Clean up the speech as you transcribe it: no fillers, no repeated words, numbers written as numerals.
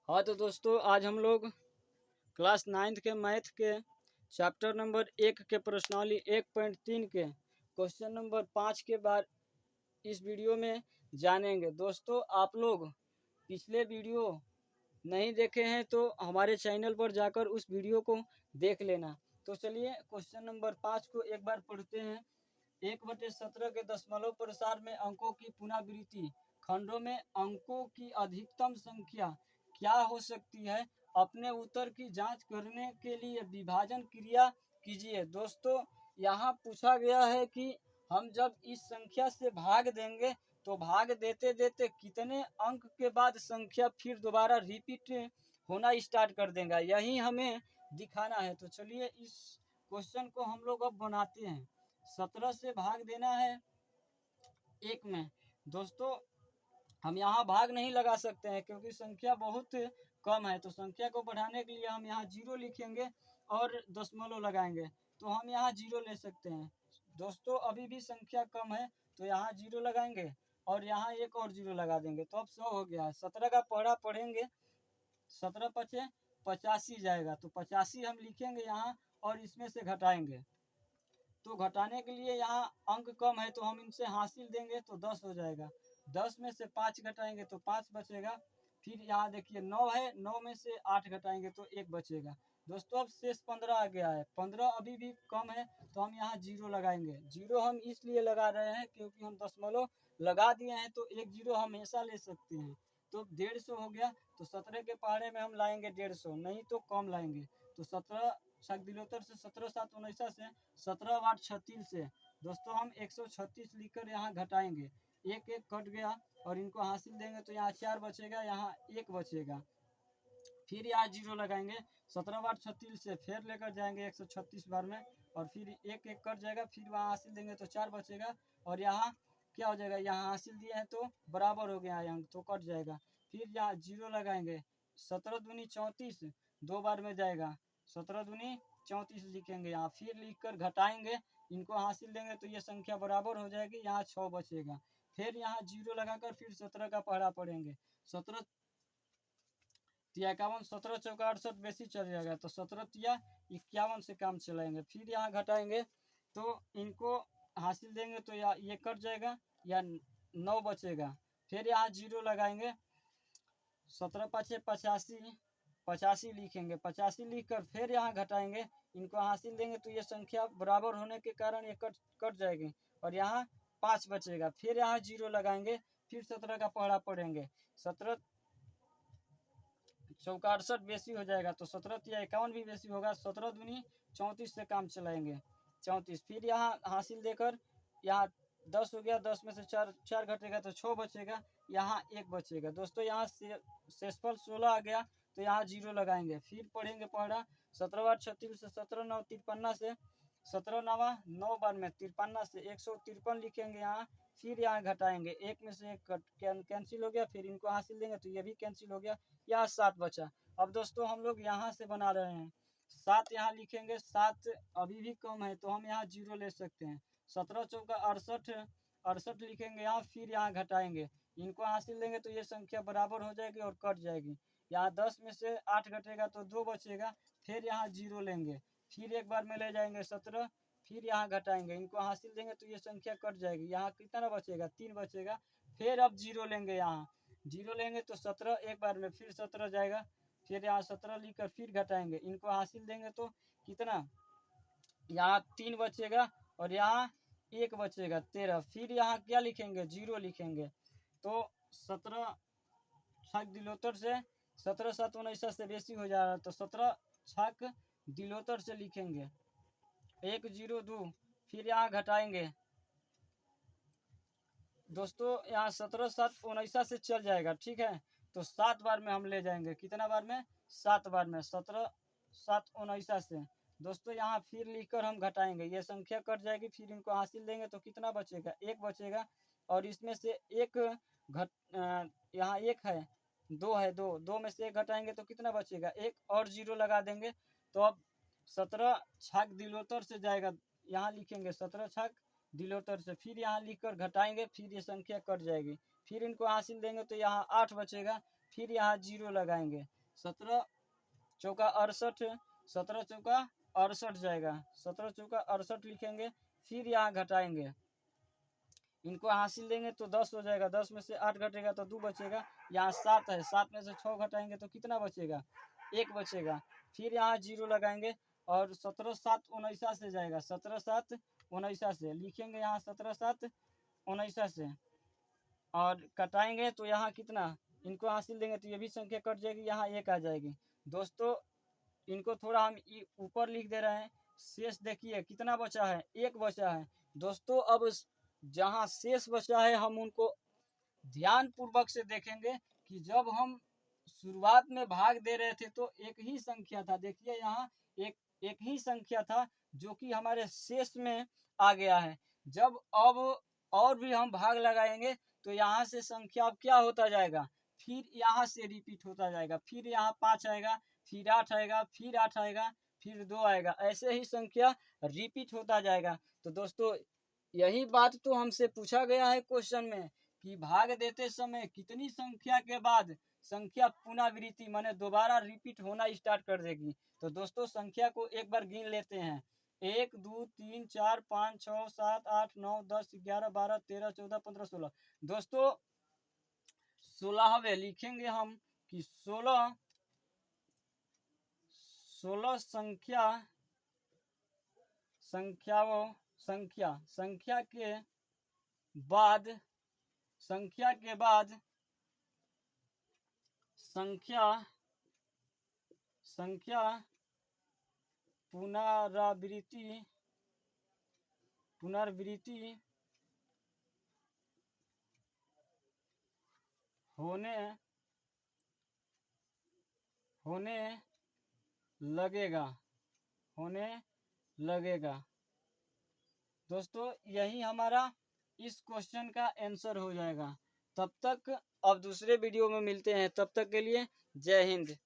हाँ तो दोस्तों, आज हम लोग क्लास 9th के मैथ के चैप्टर नंबर 1 के प्रश्नावली 1.3 के क्वेश्चन नंबर 5 के बाद इस वीडियो में जानेंगे। दोस्तों, आप लोग पिछले वीडियो नहीं देखे हैं तो हमारे चैनल पर जाकर उस वीडियो को देख लेना। तो चलिए क्वेश्चन नंबर 5 को एक बार पढ़ते हैं। 1/17 के दशमलव प्रसार में अंकों की पुनरावृत्ति खंडों में अंकों की अधिकतम संख्या क्या हो सकती है? अपने उत्तर की जांच करने के लिए विभाजन क्रिया कीजिए। दोस्तों, यहाँ पूछा गया है कि हम जब इस संख्या से भाग देंगे तो भाग देते देते कितने अंक के बाद संख्या फिर दोबारा रिपीट होना स्टार्ट कर देगा, यही हमें दिखाना है। तो चलिए इस क्वेश्चन को हम लोग अब बनाते हैं। 17 से भाग देना है 1 में। दोस्तों, हम यहाँ भाग नहीं लगा सकते हैं क्योंकि संख्या बहुत कम है। तो संख्या को बढ़ाने के लिए हम यहाँ 0 लिखेंगे और दशमलव लगाएंगे, तो हम यहाँ 0 ले सकते हैं। दोस्तों, अभी भी संख्या कम है तो यहाँ 0 लगाएंगे और यहाँ एक और 0 लगा देंगे, तो अब 100 हो गया है। 17 का पढ़ा पढ़ेंगे, 17 पचे 85 जाएगा, तो 85 हम लिखेंगे यहाँ और इसमें से घटाएंगे। तो घटाने के लिए यहाँ अंक कम है तो हम इनसे हासिल देंगे तो 10 हो जाएगा। 10 में से 5 घटाएंगे तो 5 बचेगा। फिर यहाँ देखिए 9 है, 9 में से 8 घटाएंगे तो 1 बचेगा। दोस्तों, अब शेष 15 आ गया है। 15 अभी भी कम है तो हम यहाँ 0 लगाएंगे। 0 हम इसलिए लगा रहे हैं क्योंकि हम दशमलव लगा दिए हैं तो एक 0 हमेशा ले सकते हैं। तो 150 हो गया, तो 17 के पहाड़े में हम लाएंगे 150, नहीं तो कम लाएंगे। तो 17 दिलोतर से 17 7 19 से 17 8 36 से दोस्तों हम 136 लिखकर यहाँ घटाएंगे। एक एक कट गया और इनको हासिल देंगे तो यहाँ 4 बचेगा, यहाँ 1 बचेगा। फिर यहाँ 0 लगाएंगे। 17 8 36 से फिर लेकर जाएंगे 136 बार में और फिर एक एक कट जाएगा। फिर वहाँ हासिल देंगे तो 4 बचेगा और यहाँ क्या हो जाएगा, यहाँ हासिल दिए हैं तो बराबर हो गया अंक, तो कट जाएगा। फिर यहाँ 0 लगाएंगे। 17 दूनी 34 दो बार में जाएगा, 17 दूनी 34 लिखेंगे यहाँ। फिर लिखकर घटाएंगे, इनको हासिल देंगे तो ये संख्या बराबर हो जाएगी, यहाँ 6 बचेगा। फिर यहाँ 0 लगाकर फिर 17 का पहाड़ा पढ़ेंगे। 17 तिया 51, 17 चौका 68 बेसी चल जाएगा, तो 17 तिया 51 से काम चलाएंगे। फिर यहाँ घटाएंगे तो इनको हासिल देंगे तो ये कट जाएगा, या 9 बचेगा। फिर यहाँ 0 लगाएंगे। 17 5 85, 85 लिखेंगे। 85 लिख कर फिर यहाँ घटाएंगे, इनको हासिल देंगे तो ये संख्या बराबर होने के कारण ये कट जाएगी और यहाँ 5 बचेगा। फिर यहाँ 0 लगाएंगे, फिर 17 का पहाड़ा पढ़ेंगे। 17 चौका 68 बेसी हो जाएगा, तो 17 तिया 51 भी बेसी होगा। 17 दूनी 34 से काम चलाएंगे, 34। फिर यहाँ हासिल देकर यहाँ 10 हो गया, 10 में से 4 घटेगा तो 6 बचेगा, यहाँ 1 बचेगा। दोस्तों, यहाँ शेषफल 16 आ गया तो यहाँ 0 लगाएंगे। फिर पढ़ेंगे पढ़ा 17 8 36 से 17 9 53 से 17 9 9 बार में 53 से 153 लिखेंगे यहाँ। फिर यहाँ घटाएंगे, एक में से एक कैंसिल हो गया, फिर इनको हासिल देंगे तो ये भी कैंसिल हो गया, यहाँ 7 बचा। अब दोस्तों हम लोग यहाँ से बना रहे हैं, 7 यहाँ लिखेंगे। 7 अभी भी कम है तो हम यहाँ 0 ले सकते हैं। 17 चौका 68 लिखेंगे यहाँ। फिर यहाँ घटाएंगे, इनको हासिल देंगे तो ये संख्या बराबर हो जाएगी और कट जाएगी। यहाँ 10 में से 8 घटेगा तो 2 बचेगा। फिर यहाँ 0 लेंगे, फिर एक बार में ले जाएंगे 17, फिर यहाँ घटाएंगे, इनको हासिल देंगे तो ये संख्या कट जाएगी। यहाँ कितना बचेगा, 3 बचेगा। फिर अब 0 लेंगे, यहाँ 0 लेंगे तो 17 एक बार में फिर 17 जाएगा। फिर यहाँ 17 लिखकर फिर घटाएंगे, इनको हासिल देंगे तो कितना, यहाँ 3 बचेगा और यहाँ 1 बचेगा, 13। फिर यहाँ क्या लिखेंगे, 0 लिखेंगे। तो 17 छक दिलोतर से 17 7 19 से बेसी हो जा रहा है, तो 17 छक दिलोतर से लिखेंगे 1 0 2। फिर यहाँ घटाएंगे। दोस्तों, यहाँ 17 7 19 से चल जाएगा, ठीक है। तो 7 बार में हम ले जाएंगे, कितना बार में, 7 बार में 17 7 19 से। दोस्तों, यहाँ फिर लिखकर हम घटाएंगे, ये संख्या कट जाएगी। फिर इनको हासिल देंगे तो कितना बचेगा, 1 बचेगा। और इसमें से एक यहाँ 1 है, 2 है, 2 में से 1 घटाएंगे तो कितना बचेगा, 1 और 0 लगा देंगे। तो अब 17 छाक दिलोतर से जाएगा, यहाँ लिखेंगे 17 छाक दिलोतर से। फिर यहाँ लिखकर घटाएंगे, फिर ये संख्या कट जाएगी। फिर इनको हासिल देंगे तो यहाँ 8 बचेगा। फिर यहाँ 0 लगाएंगे। 17 चौका 68, 17 चौका 68 जाएगा, 17 चौका 68 लिखेंगे। फिर यहाँ घटाएंगे, इनको हासिल देंगे तो 10 हो जाएगा, 10 में से 8 घटेगा तो 2 बचेगा। यहाँ 7 है, 7 में से 6 घटाएंगे तो कितना बचेगा, 1 बचेगा। फिर यहाँ 0 लगाएंगे और 17 7 19 से जाएगा, 17 7 19 से लिखेंगे, यहाँ 17 7 19 से और कटाएंगे तो यहाँ कितना, इनको हासिल देंगे तो ये भी संख्या कट जाएगी, यहाँ 1 आ जाएगी। दोस्तों इनको थोड़ा हम ऊपर लिख दे रहे हैं। शेष देखिए कितना बचा है, 1 बचा है। दोस्तों अब जहाँ शेष बचा है हम उनको ध्यान पूर्वक से देखेंगे कि जब हम शुरुआत में भाग दे रहे थे तो एक ही संख्या था। देखिए यहाँ एक ही संख्या था जो कि हमारे शेष में आ गया है। जब अब और भी हम भाग लगाएंगे तो यहाँ से संख्या अब क्या होता जाएगा, फिर यहाँ से रिपीट होता जाएगा। फिर यहाँ 5 आएगा, फिर 8 आएगा, फिर 8 आएगा, फिर 2 आएगा, ऐसे ही संख्या रिपीट होता जाएगा। तो दोस्तों यही बात तो हमसे पूछा गया है क्वेश्चन में कि भाग देते समय कितनी संख्या के बाद संख्या पुनरावृत्ति माने दोबारा रिपीट होना स्टार्ट कर देगी। तो दोस्तों संख्या को एक बार गिन लेते हैं। 1 2 3 4 5 6 7 8 9 10 11 12 13 14 15 16। दोस्तों 16वें लिखेंगे हम कि 16 संख्या के बाद संख्या पुनरावृत्ति होने लगेगा। दोस्तों यही हमारा इस क्वेश्चन का आंसर हो जाएगा। तब तक अब दूसरे वीडियो में मिलते हैं, तब तक के लिए जय हिंद।